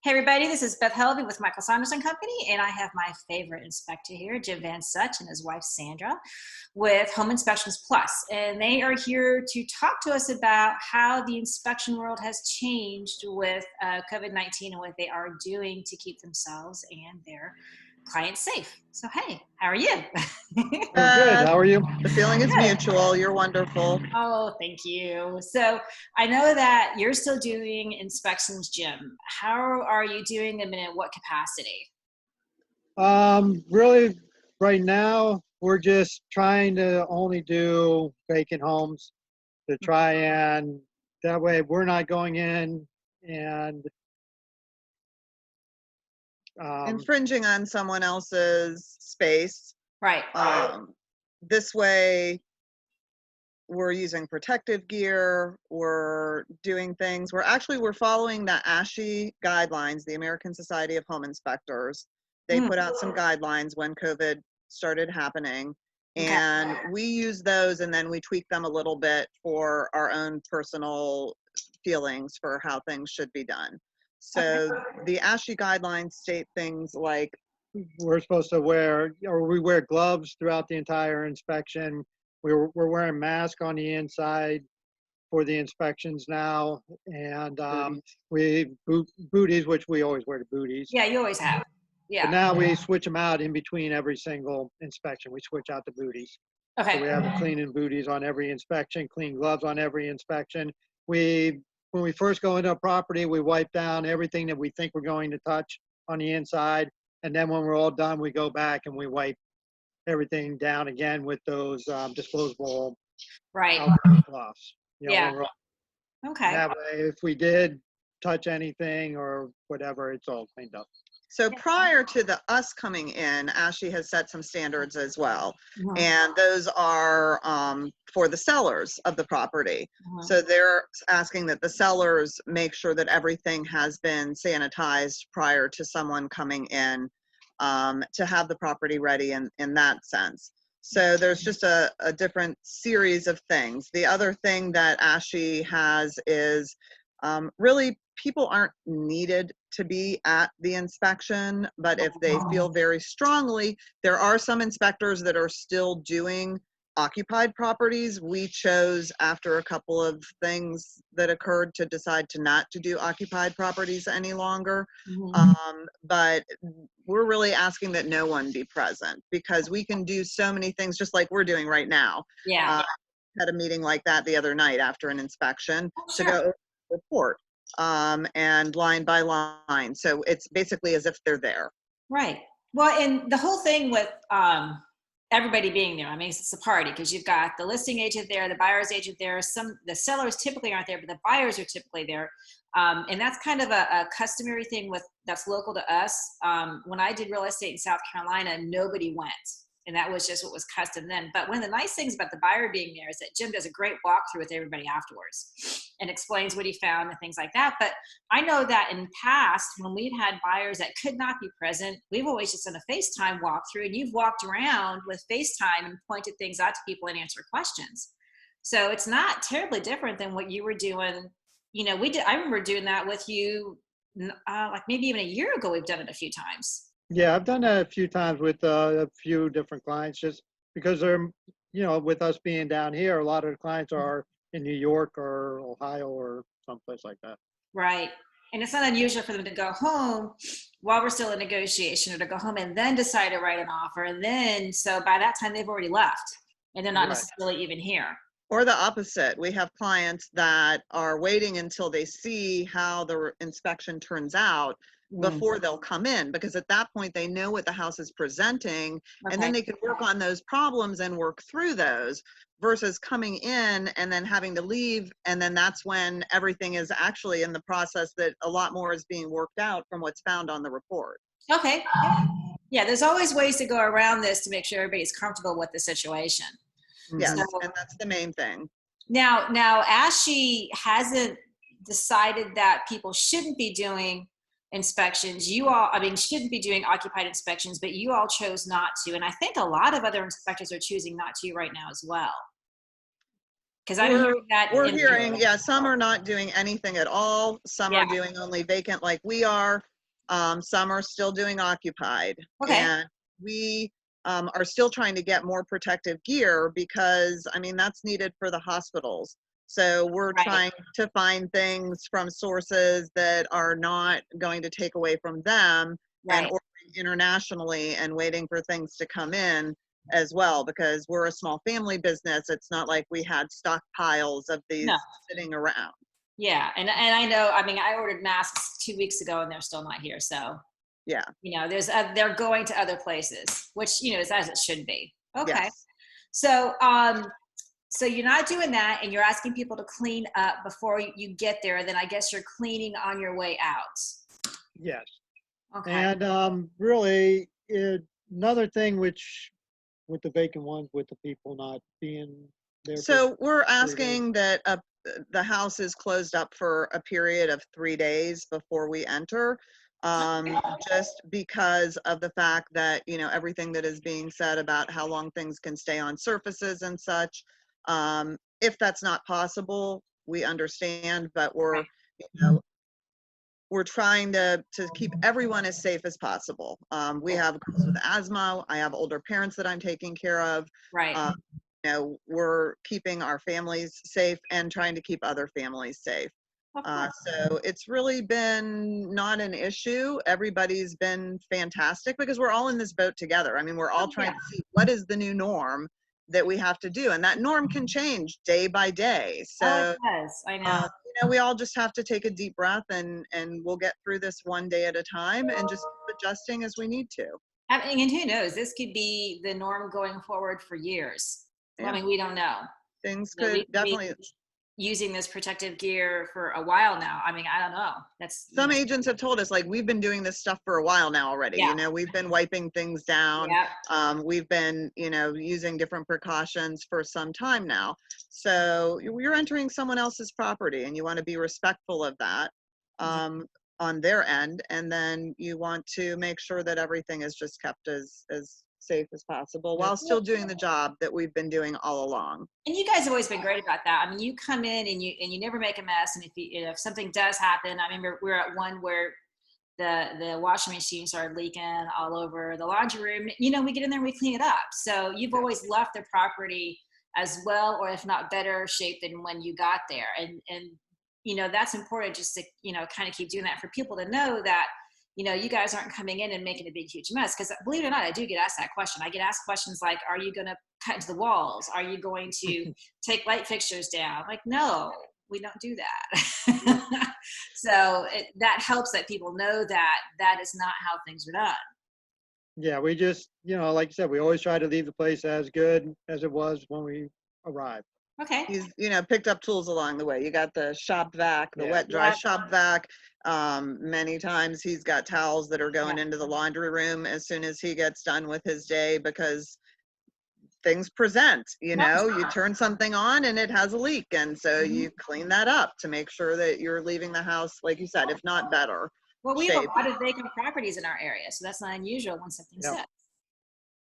Hey everybody, this is Beth Helvey with Michael Saunders and Company, and I have my favorite inspector here, Jim Van Such and his wife Sandra with Home Inspections Plus. And they are here to talk to us about how the inspection world has changed with COVID-19 and what they are doing to keep themselves and their clients safe. So hey, how are you? I'm good. How are you? The feeling is Good. mutual. You're wonderful. Oh, thank you. So I know that you're still doing inspections, Jim. How are you doing them and in what capacity? Really, right now, we're just trying to only do vacant homes to try and that way we're not going in and Infringing on someone else's space. Right. This way, we're using protective gear. We're doing things. We're following the ASHI guidelines, the American Society of Home Inspectors. They put out some guidelines when COVID started happening. Okay. And we use those and then we tweak them a little bit for our own personal feelings for how things should be done. So the ASHI guidelines state things like we're supposed to wear, or we wear gloves throughout the entire inspection. We're wearing masks on the inside for the inspections now, and booties, which we always wear the booties. Yeah, you always have. But Yeah. now we switch them out in between every single inspection. We switch out the booties. So we Okay. have cleaning booties on every inspection, clean gloves on every inspection. When we first go into a property, we wipe down everything that we think we're going to touch on the inside. And then when we're all done, we go back and we wipe everything down again with those disposable Right. alcohol gloves. Yeah. Okay. That way, if we did touch anything or whatever, it's all cleaned up. so prior to us coming in, ASHI has set some standards as well. Mhm. And those are for the sellers of the property. So they're asking that the sellers make sure that everything has been sanitized prior to someone coming in to have the property ready in that sense. So there's just a different series of things. The other thing that ASHI has is really people aren't needed to be at the inspection, but if they feel very strongly, there are some inspectors that are still doing occupied properties. We chose after a couple of things that occurred to decide to not to do occupied properties any longer. But we're really asking that no one be present because we can do so many things just like we're doing right now. Yeah. Had a meeting like that the other night after an inspection to Sure. go over the report and line by line. So it's basically as if they're there. Right. Well, and the whole thing with everybody being there, I mean, it's a party because you've got the listing agent there, the buyer's agent there. The sellers typically aren't there, but the buyers are typically there. And that's kind of a customary thing that's local to us. When I did real estate in South Carolina, nobody went. And that was just what was custom then. But one of the nice things about the buyer being there is that Jim does a great walkthrough with everybody afterwards and explains what he found and things like that. But I know that in the past, when we've had buyers that could not be present, we've always just done a FaceTime walkthrough, and you've walked around with FaceTime and pointed things out to people and answered questions. So it's not terribly different than what you were doing. I remember doing that with you like maybe even a year ago. We've done it a few times. Yeah, I've done that a few times with a few different clients just because they're, with us being down here, a lot of the clients are in New York or Ohio or someplace like that. Right. And it's not unusual for them to go home while we're still in negotiation or to go home and then decide to write an offer. And then, so by that time, they've already left and they're not necessarily even here. Or the opposite. We have clients that are waiting until they see how the inspection turns out before they'll come in, because at that point they know what the house is presenting, and then they can work on those problems and work through those versus coming in and then having to leave. And then that's when everything is actually in the process that a lot more is being worked out from what's found on the report. Okay. Yeah, there's always ways to go around this to make sure everybody's comfortable with the situation. Yes, and that's the main thing. Now, ASHI hasn't decided that people shouldn't be doing inspections. Shouldn't be doing occupied inspections, but you all chose not to. And I think a lot of other inspectors are choosing not to right now as well. Because I'm hearing that. We're in the hearing, area. yeah, some are not doing anything at all. Some Yeah. are doing only vacant like we are. Some are still doing occupied. Okay. And we are still trying to get more protective gear because, I mean, that's needed for the hospitals. So we're Right. trying to find things from sources that are not going to take away from them and Right. ordering internationally and waiting for things to come in as well, because we're a small family business. It's not like we had stockpiles of these No. sitting around. Yeah. And I know, I mean, I ordered masks 2 weeks ago and they're still not here. So, Yeah. they're going to other places, which, is as it should be. Okay. Yes. So, so you're not doing that and you're asking people to clean up before you get there. Then I guess you're cleaning on your way out. Yes. Okay. And really, another thing which with the vacant ones, with the people not being there. So we're 3 days. asking that the house is closed up for a period of 3 days before we enter, just because of the fact that, everything that is being said about how long things can stay on surfaces and such. If that's not possible, we understand, but we're, we're trying to keep everyone as safe as possible. We have girls with asthma. I have older parents that I'm taking care of. Right. We're keeping our families safe and trying to keep other families safe. Of course. So it's really been not an issue. Everybody's been fantastic because we're all in this boat together. I mean, we're all Oh, trying yeah. to see what is the new norm that we have to do. And that norm can change day by day. Oh, So, it does. I know. we all just have to take a deep breath and we'll get through this one day at a time and just keep adjusting as we need to. I mean, and who knows? This could be the norm going forward for years. Yeah. I mean, we don't know. Things You know, could we could definitely. be using this protective gear for a while now. I mean, I don't know. That's Some agents have told us, like, we've been doing this stuff for a while now already. Yeah. We've been wiping things down. Yeah. We've been, using different precautions for some time now. So you're entering someone else's property and you want to be respectful of that on their end. And then you want to make sure that everything is just kept as safe as possible while still doing the job that we've been doing all along. And you guys have always been great about that. I mean, you come in and you never make a mess. And if something does happen, I remember we were at one where the washing machine started leaking all over the laundry room. We get in there and we clean it up. So you've always left the property as well, or if not better shape than when you got there. And that's important just to, kind of keep doing that for people to know that, you guys aren't coming in and making a big, huge mess. Because believe it or not, I do get asked that question. I get asked questions like, are you going to cut into the walls? Are you going to take light fixtures down? Like, no, we don't do that. So that helps that people know that is not how things are done. Yeah, we just, like you said, we always try to leave the place as good as it was when we arrived. Okay. He's, picked up tools along the way. You got the shop vac, the Yeah. wet dry Yeah. shop vac. Many times he's got towels that are going into the laundry room as soon as he gets done with his day because things present, you turn something on and it has a leak. And so you clean that up to make sure that you're leaving the house, like you said, if not better. Well, we have shape. a lot of vacant properties in our area, so that's not unusual when something Yep. sits.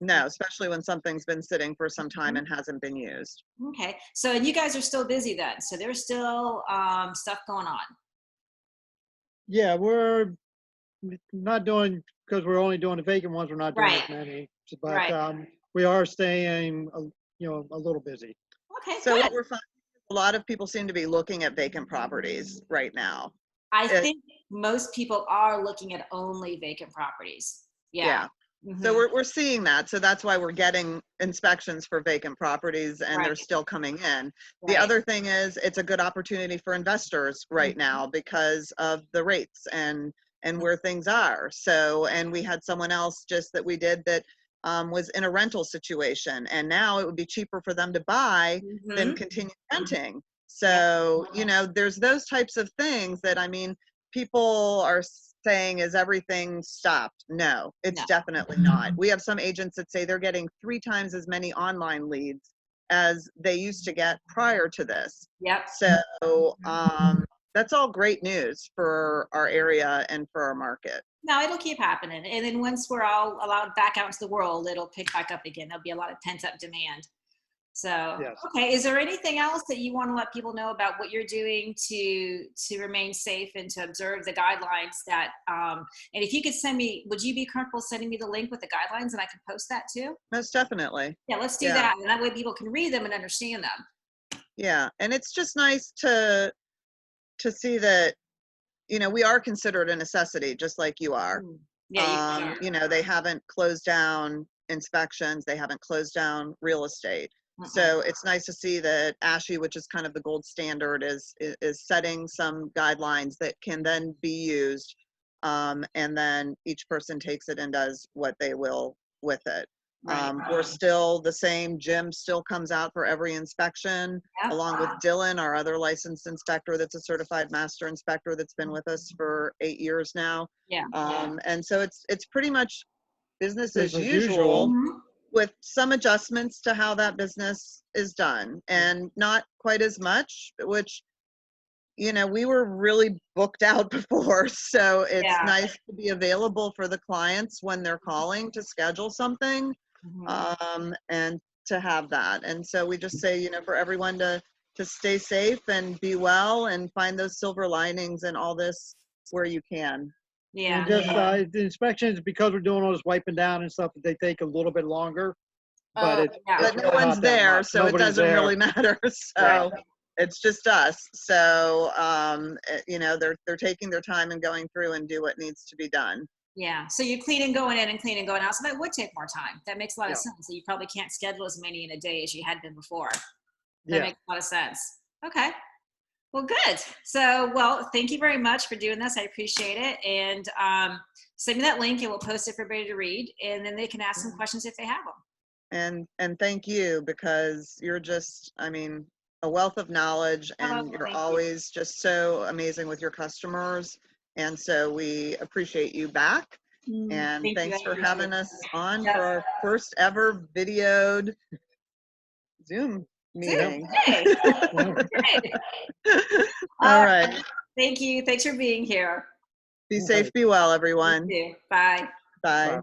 No, especially when something's been sitting for some time and hasn't been used. Okay. So, and you guys are still busy then. So there's still stuff going on. Yeah, we're not doing, because we're only doing the vacant ones, we're not doing Right. as many. But Right. we are staying, a little busy. Okay, So good. what we're finding, a lot of people seem to be looking at vacant properties right now. I think most people are looking at only vacant properties. Yeah. So we're seeing that. So that's why we're getting inspections for vacant properties and they're Right. still coming in. The Right. other thing is it's a good opportunity for investors right now because of the rates and where things are. So, and we had someone else just that we did that was in a rental situation and now it would be cheaper for them to buy than continue renting. So, there's those types of things that, I mean, people are saying, is everything stopped? No, it's No. definitely not. We have some agents that say they're getting 3 times as many online leads as they used to get prior to this. Yep. So that's all great news for our area and for our market. No, it'll keep happening. And then once we're all allowed back out into the world, it'll pick back up again. There'll be a lot of pent up demand. So, Yes. okay. Is there anything else that you want to let people know about what you're doing to remain safe and to observe the guidelines that, and if you could send me, would you be comfortable sending me the link with the guidelines and I can post that too? Most definitely. Yeah, let's do Yeah. that. And that way people can read them and understand them. Yeah. And it's just nice to see that, you know, we are considered a necessity, just like you are. Yeah, you are. You know, they haven't closed down inspections, they haven't closed down real estate. So it's nice to see that ASHI, which is kind of the gold standard, is setting some guidelines that can then be used, and then each person takes it and does what they will with it. Right. We're still the same. Jim still comes out for every inspection, Yeah. along with Dylan, our other licensed inspector that's a certified master inspector that's been with us for 8 years now. Yeah. And so it's pretty much business as Business as usual, usual. Mhm. with some adjustments to how that business is done, and not quite as much, which, you know, we were really booked out before. So it's Yeah. nice to be available for the clients when they're calling to schedule something, and to have that. And so we just say, you know, for everyone to stay safe and be well and find those silver linings in all this where you can. Yeah. And just, the inspections, because we're doing all this wiping down and stuff, they take a little bit longer, but Oh, it's. yeah. But it's no really one's not that there, much. so it Nobody's doesn't there. really matter. So it's just us. So, you know, they're taking their time and going through and do what needs to be done. Yeah. So you clean and going in and clean and going out. So that would take more time. That makes a lot of Yeah. sense. So you probably can't schedule as many in a day as you had been before. That Yeah. makes a lot of sense. Okay. Well, good. So, well, thank you very much for doing this. I appreciate it. And send me that link and we'll post it for everybody to read. And then they can ask some questions if they have them. And thank you, because you're just, I mean, a wealth of knowledge, and you're thank you. always just so amazing with your customers. And so we appreciate you back. And Thank you. thanks I for appreciate having it. us on Yep. for our first ever videoed Zoom meeting. Hey. Hey. All right. Thank you. Thanks for being here. Be safe, be well, everyone. You too. Bye. Bye.